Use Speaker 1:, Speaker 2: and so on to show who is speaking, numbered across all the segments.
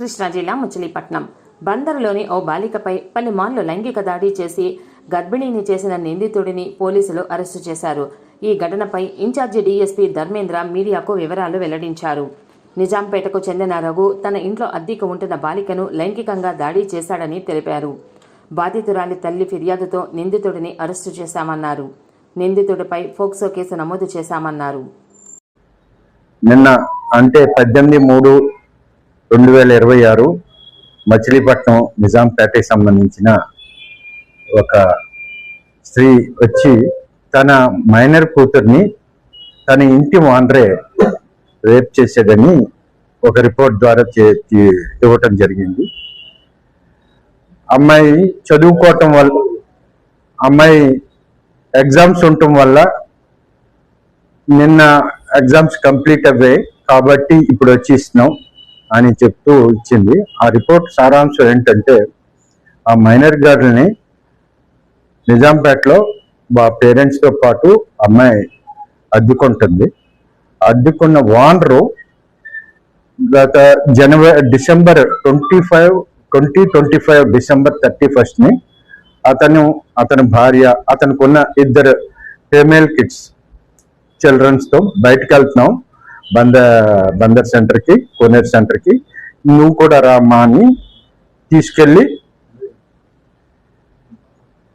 Speaker 1: కృష్ణా జిల్లా మచిలీపట్నం బందరులోని ఓ బాలికపై పలుమార్లు లైంగిక దాడి చేసి గర్భిణీని చేసిన నిందితుడిని పోలీసులు అరెస్టు చేశారు. ఈ ఘటనపై ఇన్ఛార్జి డీఎస్పీ ధర్మేంద్ర మీడియాకు వివరాలు వెల్లడించారు. నిజాంపేటకు చెందిన రఘు తన ఇంట్లో అద్దెకు ఉంటున్న బాలికను లైంగికంగా దాడి చేశాడని తెలిపారు. బాధితురాలి తల్లి ఫిర్యాదుతో నిందితుడిని అరెస్టు చేశామన్నారు. నిందితుడిపై ఫోక్సో కేసు నమోదు చేశామన్నారు.
Speaker 2: నిన్న అంటే 18/3/2026 మచిలీపట్నం నిజాంపేటకి సంబంధించిన ఒక స్త్రీ వచ్చి తన మైనర్ కూతుర్ని తన ఇంటి ఓనరే రేప్ చేసేదని ఒక రిపోర్ట్ ద్వారా ఇవ్వటం జరిగింది. అమ్మాయి చదువుకోవటం వల్ల, అమ్మాయి ఎగ్జామ్స్ ఉండటం వల్ల నిన్న ఎగ్జామ్స్ కంప్లీట్ అవ్వాయి కాబట్టి ఇప్పుడు వచ్చి ఇస్తున్నాం అని చెప్తూ ఇచ్చింది. ఆ రిపోర్ట్ సారాంశం ఏంటంటే, ఆ మైనర్ గర్ల్ని నిజాంపేటలో పేరెంట్స్తో పాటు అమ్మాయి అద్దెకుంటుంది. అద్దెకున్న ఓనరు గత డిసెంబర్ 2025 డిసెంబర్ 31 అతని భార్య, అతనికి ఇద్దరు ఫీమేల్ కిడ్స్ చిల్డ్రన్స్తో బయటకు వెళ్తున్నాం బందర్ సెంటర్కి, కోనేరు సెంటర్కి, నువ్వు కూడా రామ్మా అని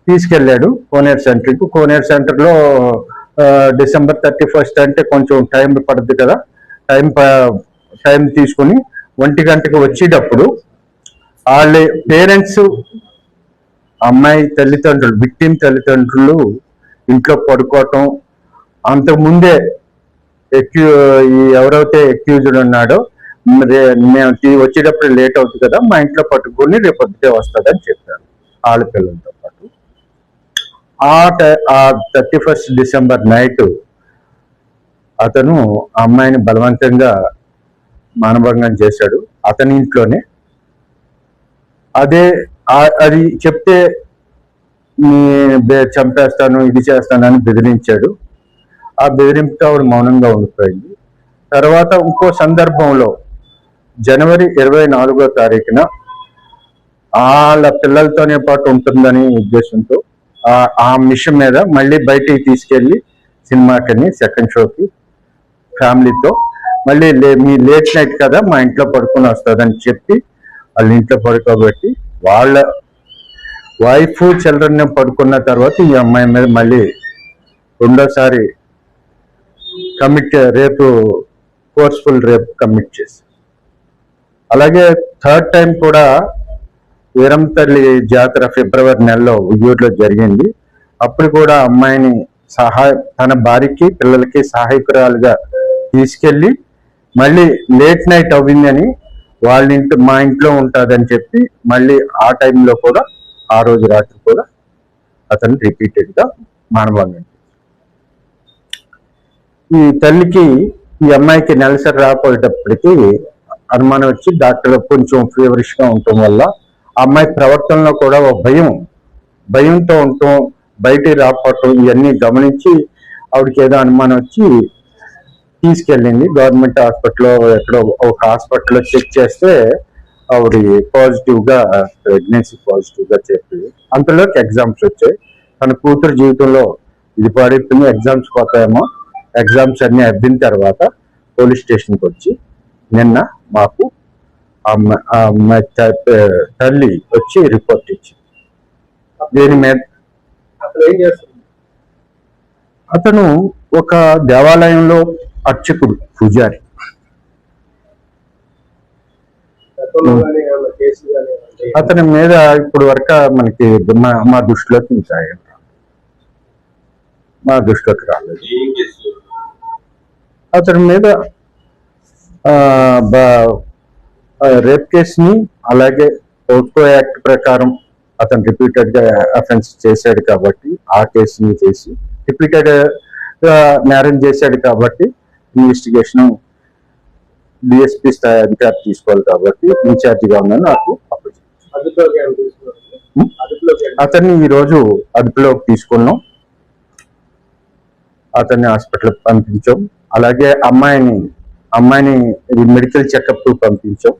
Speaker 2: తీసుకెళ్ళాడు కోనేరు సెంటర్కి. కోనేరు సెంటర్లో డిసెంబర్ 31 అంటే కొంచెం టైం పడుతుంది కదా, టైం తీసుకుని 1 గంటకు వచ్చేటప్పుడు వాళ్ళ పేరెంట్స్, అమ్మాయి తల్లిదండ్రులు, విక్టిమ్ తల్లిదండ్రులు ఇంట్లో పడుకోవటం, అంతకుముందే ఎవరైతే అక్యూజ్డ్ ఉన్నాడో మేము వచ్చేటప్పుడు లేట్ అవుతుంది కదా, మా ఇంట్లో పట్టుకుని రేపు పొద్దుటే వస్తుందని చెప్పారు వాళ్ళ పిల్లలతో పాటు. ఆ 31 డిసెంబర్ నైట్ అతను అమ్మాయిని బలవంతంగా మానభంగం చేశాడు అతని ఇంట్లోనే. అది చెప్తే చంపేస్తాను, ఇది చేస్తానని బెదిరించాడు. ఆ బెదిరింపుతో ఆవిడ మౌనంగా ఉండిపోయింది. తర్వాత ఇంకో సందర్భంలో జనవరి 24వ తారీఖున వాళ్ళ పిల్లలతోనే పాటు ఉంటుందని ఉద్దేశంతో ఆ మిషన్ మీద మళ్ళీ బయటికి తీసుకెళ్ళి సినిమాకి, సెకండ్ షోకి ఫ్యామిలీతో మళ్ళీ మీ లేట్ నైట్ కదా మా ఇంట్లో పడుకుని వస్తుందని చెప్పి వాళ్ళ ఇంట్లో పడుకోబెట్టి వాళ్ళ వైఫ్ చిల్డ్రన్ పడుకున్న తర్వాత ఈ అమ్మాయి మీద మళ్ళీ రెండోసారి ఫోర్స్ఫుల్ రేప్ కమిట్ చేసి, అలాగే థర్డ్ టైం కూడా వీరంతల్లి జాతర ఫిబ్రవరి నెలలో ఉయ్యూరులో జరిగింది. అప్పుడు కూడా అమ్మాయిని తన భార్యకి పిల్లలకి సహాయకురాలుగా తీసుకెళ్ళి మళ్ళీ లేట్ నైట్ అవ్విందని మా ఇంట్లో ఉంటుందని చెప్పి మళ్ళీ ఆ టైంలో కూడా ఆ రోజు రాత్రి కూడా అతను రిపీటెడ్గా మానభంగం. ఈ తల్లికి ఈ అమ్మాయికి నెలసరి రాపోయేటప్పటికి అనుమానం వచ్చి డాక్టర్ కొంచెం ఫీవరిష్గా ఉండటం వల్ల అమ్మాయి ప్రవర్తనలో కూడా ఒక భయంతో ఉండటం, బయటికి రాకపోవటం, ఇవన్నీ గమనించి ఆవిడకి ఏదో అనుమానం వచ్చి తీసుకెళ్ళింది గవర్నమెంట్ హాస్పిటల్లో. ఎక్కడో ఒక హాస్పిటల్లో చెక్ చేస్తే ఆవిడ ప్రెగ్నెన్సీ పాజిటివ్గా చెప్పి అంతలోకి ఎగ్జామ్స్ వచ్చాయి. తన కూతురు జీవితంలో ఇది పడిపోయింది, ఎగ్జామ్స్ పోతాయేమో. ఎగ్జామ్స్ అన్ని అవ్విన తర్వాత పోలీస్ స్టేషన్కి వచ్చి నిన్న మాకు అమ్మాయి తల్లి వచ్చి రిపోర్ట్ ఇచ్చింది. దీని మీద అతను ఒక దేవాలయంలో అర్చకుడు, పూజారి. అతని మీద ఇప్పుడు వరకు మనకి మా దృష్టిలోకి రాలేదు. అతని మీద రేప్ కేసుని, అలాగే పోక్సో యాక్ట్ ప్రకారం అతను రిపీటెడ్గా అఫెన్స్ చేశాడు కాబట్టి ఆ కేసుని చేసి రిపీటెడ్ నేరం చేశాడు కాబట్టి ఇన్వెస్టిగేషన్ డిఎస్పీ స్థాయి అధికారి తీసుకోవాలి కాబట్టి ఇన్ఛార్జిగా ఉందని నాకు అతన్ని ఈరోజు అదుపులోకి తీసుకున్నాం. అతన్ని హాస్పిటల్కి పంపించాం. అలాగే అమ్మాయిని మెడికల్ చెకప్ పంపించాం.